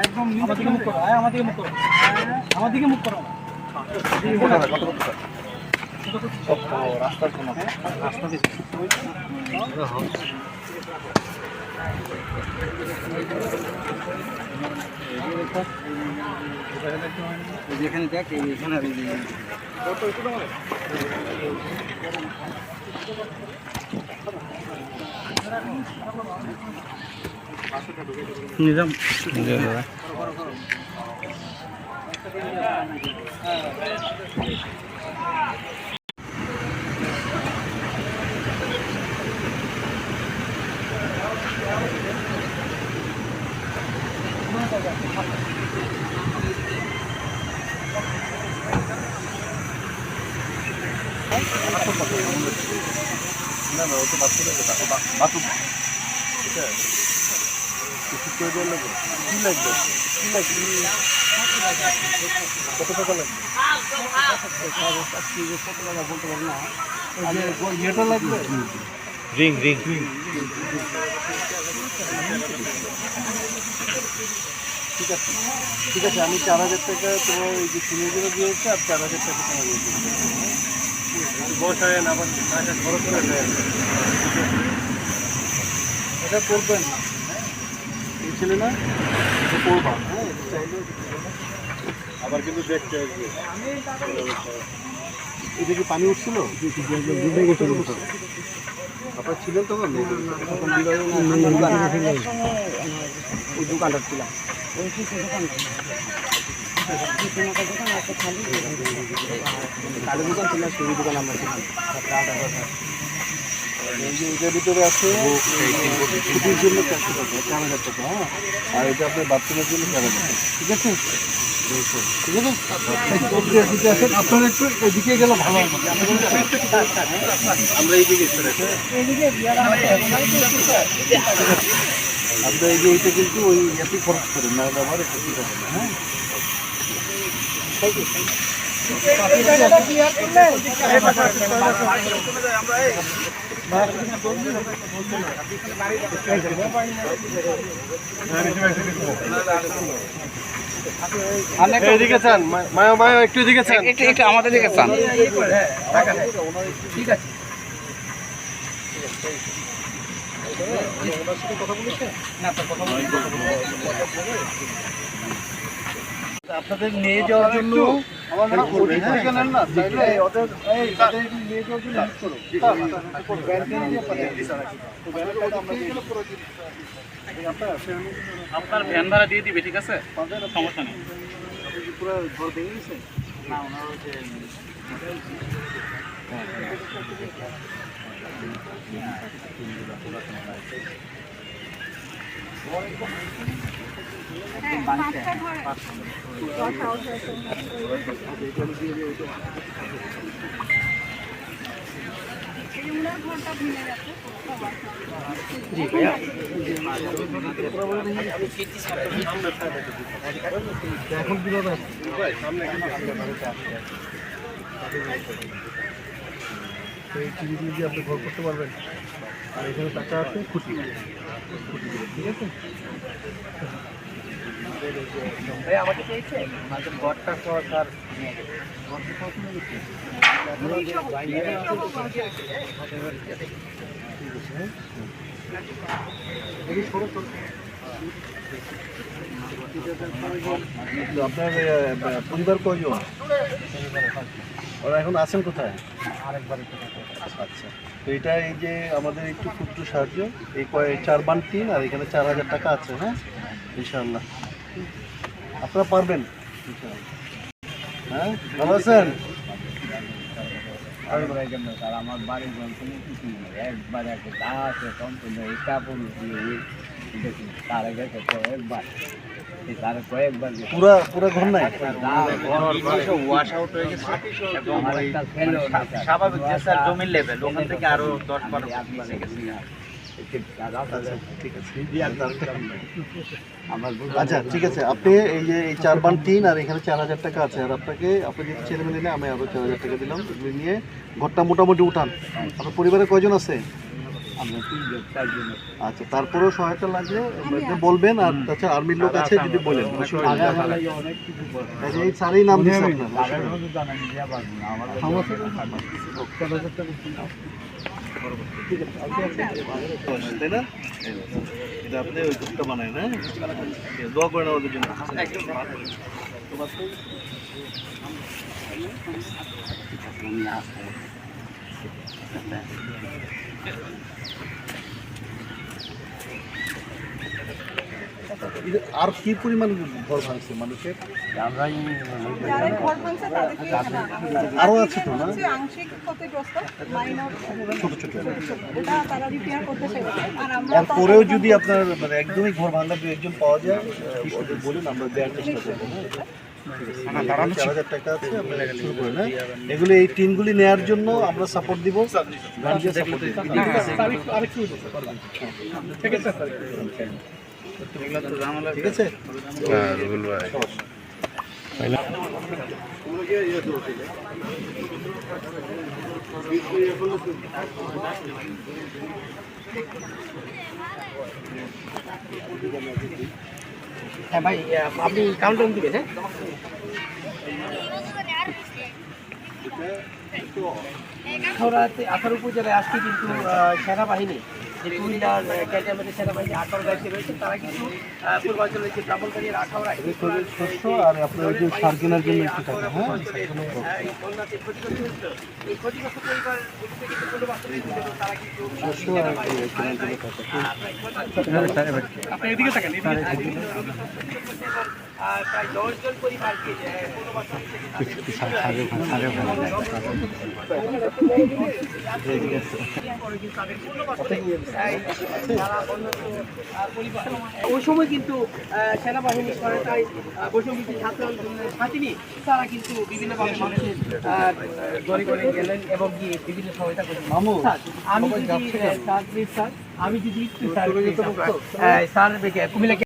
একদম আমাদেরকে মুখ করো, আমাদেরকে মুখ করো, আমাদেরকে মুখ করো। রাস্তার কোন রাস্তা যেখানে দেখ এখানে নিজাম না না ও তো বাথরুম ঠিক আছে কিছু করে দেওয়া লাগবে কী লাগবে কী লাগবে কত টাকা লাগবে কত টাকা বলতে পারবো না ইয়েটা লাগবে রিং রিং ঠিক আছে ঠিক আছে আমি 4000 টাকা তোমার ওই যে কিনে জন্য দিয়েছি আর 4000 টাকা তোমার দিয়ে দিচ্ছি বসায় না আবার টাকা খরচ করে দেয় এটা করবেন এই ছেলে না করবা হ্যাঁ আবার কিন্তু দেখতে আসবে এটা কি পানি উঠছিল আপনার ছিলেন তখন ওই দোকানটা ছিলাম ওই কালো দোকান ছিল সেই দোকান আমরা ছিলাম এটার ভিতরে আছে ছুটির জন্য 4000 টাকা হ্যাঁ আর এটা আপনার বাথরুমের জন্য 4000 টাকা ঠিক আছে ঠিক আছে আপনার একটু এদিকে গেলে ভালো হবে আমরা এইদিকে আপনার এই যে এইটা কিন্তু ওই এতই খরচ করেন না ব্যবহার এটা ঠিক হবে না হ্যাঁ এদিকে চান মায়া মায়া একটু এদিকে চান একটু আমাদের দিকে চান ঠিক আছে আপনাদের নিয়ে যাওয়ার জন্য আপনার ভ্যান ভাড়া দিয়ে দিবে ঠিক আছে সমস্যা নেই পুরো ঘর ভেঙে গেছে না ওনার এখন কিভাবে এই টিভি দিয়ে আপনি ঘর করতে পারবেন আর এখানে টাকা আছে খুঁটি ঠিক আছে আমাকে পেয়েছে ঘরটা সরকার আপনার পরিবার কয়জন ওরা এখন আছেন কোথায় আচ্ছা তো এটা এই যে আমাদের একটু ক্ষুদ্র সাহায্য এই 4/3 আর এখানে 4000 টাকা আছে হ্যাঁ ইনশাআল্লাহ আপনারা পারবেন হ্যাঁ ভালো আছেন আমার বাড়ির যন্ত্রণা কিছু নেই একবার একটা গা আছে তখন কাপড় দিয়ে তার আগে কয়েকবার তার কয়েকবার পুরা পুরা ঘর নাই ওয়াশ আউট হয়ে গেছে এবং স্বাভাবিক যে স্যার জমির লেভেল ওখান থেকে আরো 10-12 নিচে গেছে। ঠিক আছে আচ্ছা ঠিক আছে, আপনি এই যে এই 4 বান 3 আর এখানে 4000 টাকা আছে, আর আপনাকে আপনি যে ছেলে মেয়ে নিলে আমি আরো 4000 টাকা দিলাম, এগুলো নিয়ে ঘরটা মোটামুটি উঠান। আপনার পরিবারে কয়জন আছে? আমরা 3-4 জন। আচ্ছা, তারপরেও সহায়তা লাগলে বলবেন, আর তাছাড়া আর্মির লোক আছে যদি বলেন। অনেক কিছু এই স্যারই নাম দিচ্ছে আপনার তাই না? এটা আপনি ওই গ্রুপটা বানায় না, দোয়া করেন আমাদের জন্য। আর কি পরিমাণ ঘর ভাঙছে মানুষের? যারা ঘর ভাঙছে তাদেরকে এখানে আনা হয়েছে। আরো আছে তো না? হচ্ছে আংশিক ক্ষতিগ্রস্ত, মাইনর ছোট ছোট। ওটা তারা রিপেয়ার করতে চাইছে। আর আমরা এরপরেও যদি আপনার মানে একদমই ঘর ভাঙা দু একজন পাওয়া যায়, ওদের বলুন, আমরা দেওয়ার চেষ্টা করবো। হ্যাঁ, 4000 টাকা আছে, আপনারা শুরু করেন। হ্যাঁ, এগুলো এই টিমগুলি নেওয়ার জন্য আমরা সাপোর্ট দিব, গার্জিয়ান সাপোর্ট দিব। ঠিক আছে, রুবেল ভাই হ্যাঁ ভাই, আপনি কাউন্টার দিবেন। হ্যাঁ, আঠারো উপজেলায় আজকে কিন্তু সেনাবাহিনী, যে কুমিল্লার ক্যান্টনমেন্টের সেনাবাহিনী 18 দায়িত্বে রয়েছে, তারা কিন্তু পূর্বাঞ্চলের যে ব্রাহ্মণবাড়িয়ার আখাউড়া শস্য আর আপনার ওই যে সার কেনার জন্য একটু টাকা। হ্যাঁ, বন্যাতে ক্ষতিগ্রস্ত হয়েছিল। এই ক্ষতিগ্রস্ত পরিবার কিন্তু পুনর্বাসন এবং তারা কিন্তু শস্য আর কেনার জন্য টাকা। আপনি এদিকে থাকেন, এদিকে থাকেন। প্রায় 10 জন পরিবারকে পুনর্বাসন ওই সময় কিন্তু সেনাবাহিনী সরকারি বৈষম্যবিরোধী ছাত্র আন্দোলনের ছাত্রী, তারা কিন্তু বিভিন্নভাবে মানুষের ঘরে ঘরে গেলেন এবং গিয়ে বিভিন্ন সহায়তা করছেন। আমি যদি একটু স্যার কুমিল্লা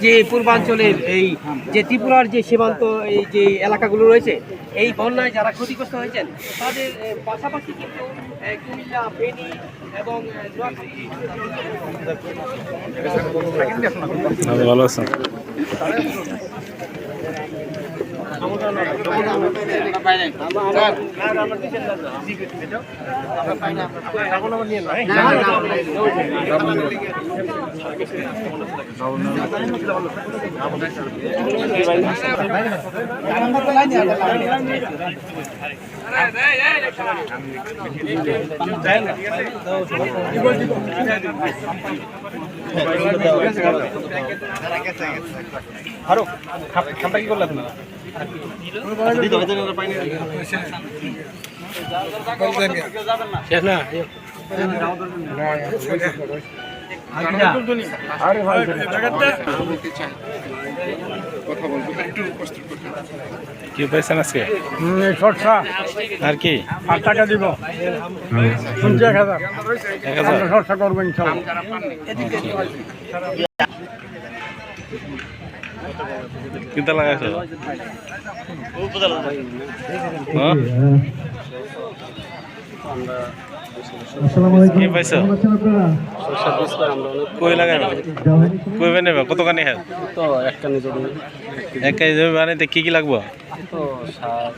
যে পূর্বাঞ্চলের এই যে ত্রিপুরার যে সীমান্ত এই যে এলাকাগুলো রয়েছে, এই বন্যায় যারা ক্ষতিগ্রস্ত হয়েছেন তাদের পাশাপাশি কিন্তু কুমিল্লা, ফেনী এবং ভালো আছেন? আরো খামটা কি করলে আপনারা? শেষ না? কি পাইছেন আজকে? আর কি টাকা দিব 1000 1000 খরচা করবো ইনশাল্লাহ। কিনতে লাগাইছো? কি পাইছো? কই লাগাইবে? কই বানাইবে? কত কানি হ্যাঁ? তো একটা নিজের এক কেজি জমি বানাইতে কি কি লাগবে? তো সার,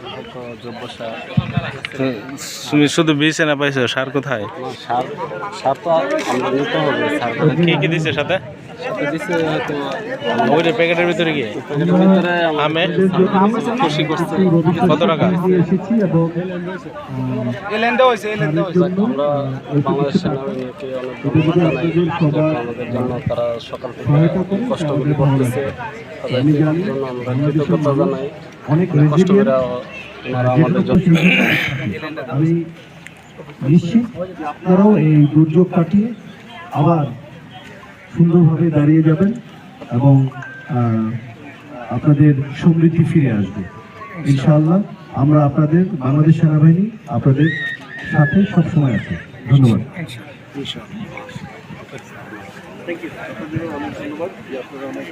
জৈব সার, তুমি শুধু বীজ না পাইছো, সার কোথায়? সার সার তো আমরা নিতে হবে। সার কি কি দিছে সাথে? সাথে দিচ্ছে হয়তো ওই যে প্যাকেটের ভিতরে কি প্যাকেটের ভিতরে আমে খুশি করছে। কত টাকা? আমরা বাংলাদেশ সেনাবাহিনীকে অনেক ধন্যবাদ জানাই, আমাদের জন্য তারা সকাল থেকে কষ্টগুলি করতেছে, তাদেরকে জন্য আমরা কৃতজ্ঞতা জানাই। কষ্ট করে ওনারা আমাদের জন্য। আমি নিশ্চিত আপনারাও এই দুর্যোগ কাটিয়ে আবার সুন্দরভাবে দাঁড়িয়ে যাবেন এবং আপনাদের সমৃদ্ধি ফিরে আসবে ইনশাআল্লাহ। আমরা আপনাদের বাংলাদেশ সেনাবাহিনী আপনাদের সাথে সবসময় আছে। ধন্যবাদ। Thank you. আপনাদেরও অনেক ধন্যবাদ যে আপনারা অনেক